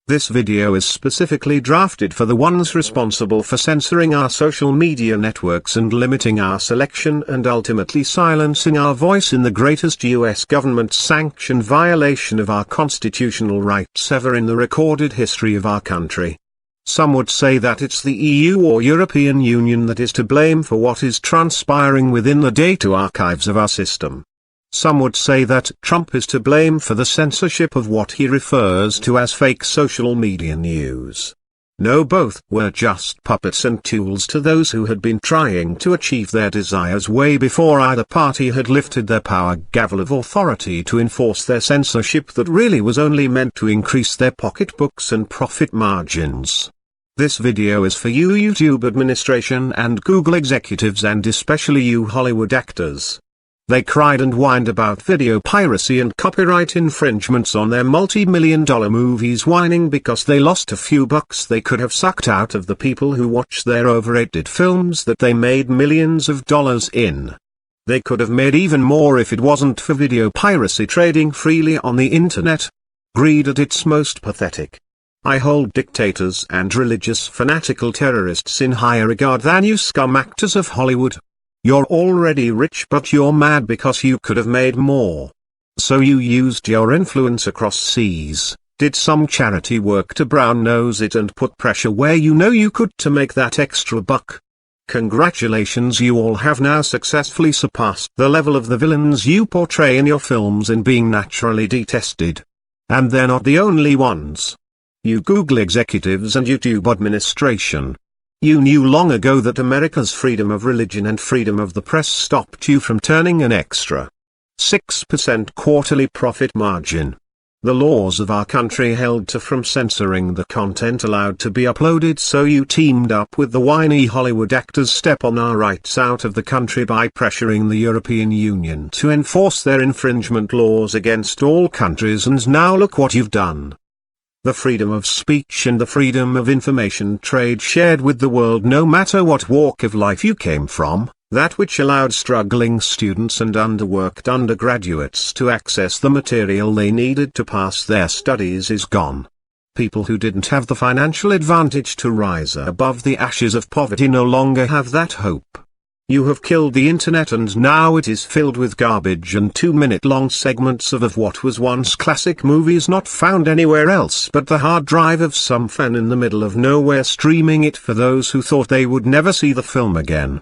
This video is specifically drafted for the ones responsible for censoring our social media networks and limiting our selection and ultimately silencing our voice in the greatest US government-sanctioned violation of our constitutional rights ever in the recorded history of our country. Some would say that it's the EU or European Union that is to blame for what is transpiring within the data archives of our system. Some would say that Trump is to blame for the censorship of what he refers to as fake social media news. No, both were just puppets and tools to those who had been trying to achieve their desires way before either party had lifted their power gavel of authority to enforce their censorship that really was only meant to increase their pocketbooks and profit margins. This video is for you YouTube administration and Google executives, and especially you Hollywood actors. They cried and whined about video piracy and copyright infringements on their multi-million-dollar movies, whining because they lost a few bucks they could have sucked out of the people who watch their overrated films that they made millions of dollars in. They could have made even more if it wasn't for video piracy trading freely on the internet. Greed at its most pathetic. I hold dictators and religious fanatical terrorists in higher regard than you scum actors of Hollywood. You're already rich, but you're mad because you could have made more. So you used your influence across seas, did some charity work to brown nose it and put pressure where you know you could to make that extra buck. Congratulations, you all have now successfully surpassed the level of the villains you portray in your films in being naturally detested. And they're not the only ones. You Google executives and YouTube administration. You knew long ago that America's freedom of religion and freedom of the press stopped you from turning an extra 6% quarterly profit margin. The laws of our country held to from censoring the content allowed to be uploaded, so you teamed up with the whiny Hollywood actors step on our rights out of the country by pressuring the European Union to enforce their infringement laws against all countries, and now look what you've done. The freedom of speech and the freedom of information trade shared with the world, no matter what walk of life you came from, that which allowed struggling students and underworked undergraduates to access the material they needed to pass their studies, is gone. People who didn't have the financial advantage to rise above the ashes of poverty no longer have that hope. You have killed the internet, and now it is filled with garbage and 2-minute-long segments of what was once classic movies not found anywhere else but the hard drive of some fan in the middle of nowhere streaming it for those who thought they would never see the film again.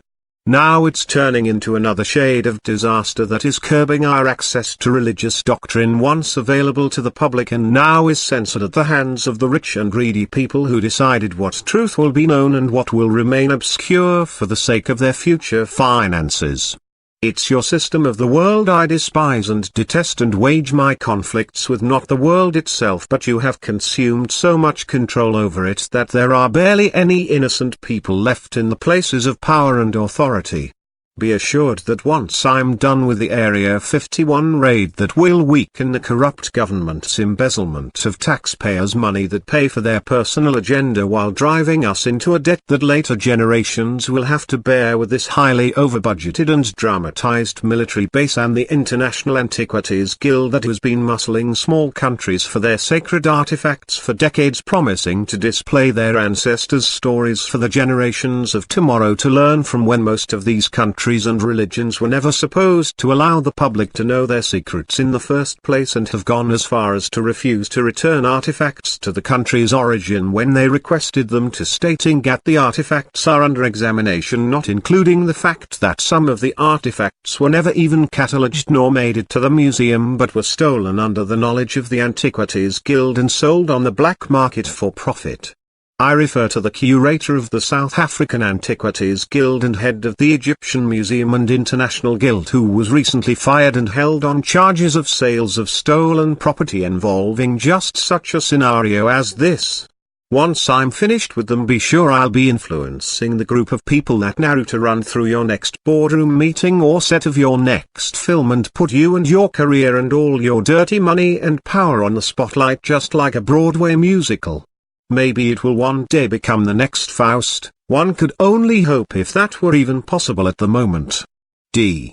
Now it's turning into another shade of disaster that is curbing our access to religious doctrine once available to the public, and now is censored at the hands of the rich and greedy people who decided what truth will be known and what will remain obscure for the sake of their future finances. It's your system of the world I despise and detest and wage my conflicts with, not the world itself, but you have consumed so much control over it that there are barely any innocent people left in the places of power and authority. Be assured that once I'm done with the Area 51 raid, that will weaken the corrupt government's embezzlement of taxpayers' money that pay for their personal agenda while driving us into a debt that later generations will have to bear, with this highly over-budgeted and dramatized military base and the International Antiquities Guild that has been muscling small countries for their sacred artifacts for decades, promising to display their ancestors' stories for the generations of tomorrow to learn from, when most of these countries and religions were never supposed to allow the public to know their secrets in the first place, and have gone as far as to refuse to return artifacts to the country's origin when they requested them to, stating that the artifacts are under examination, not including the fact that some of the artifacts were never even catalogued nor made it to the museum, but were stolen under the knowledge of the Antiquities Guild and sold on the black market for profit. I refer to the curator of the South African Antiquities Guild and head of the Egyptian Museum and International Guild, who was recently fired and held on charges of sales of stolen property involving just such a scenario as this. Once I'm finished with them, be sure I'll be influencing the group of people that Naruto run through your next boardroom meeting or set of your next film and put you and your career and all your dirty money and power on the spotlight, just like a Broadway musical. Maybe it will one day become the next Faust. One could only hope, if that were even possible at the moment. D.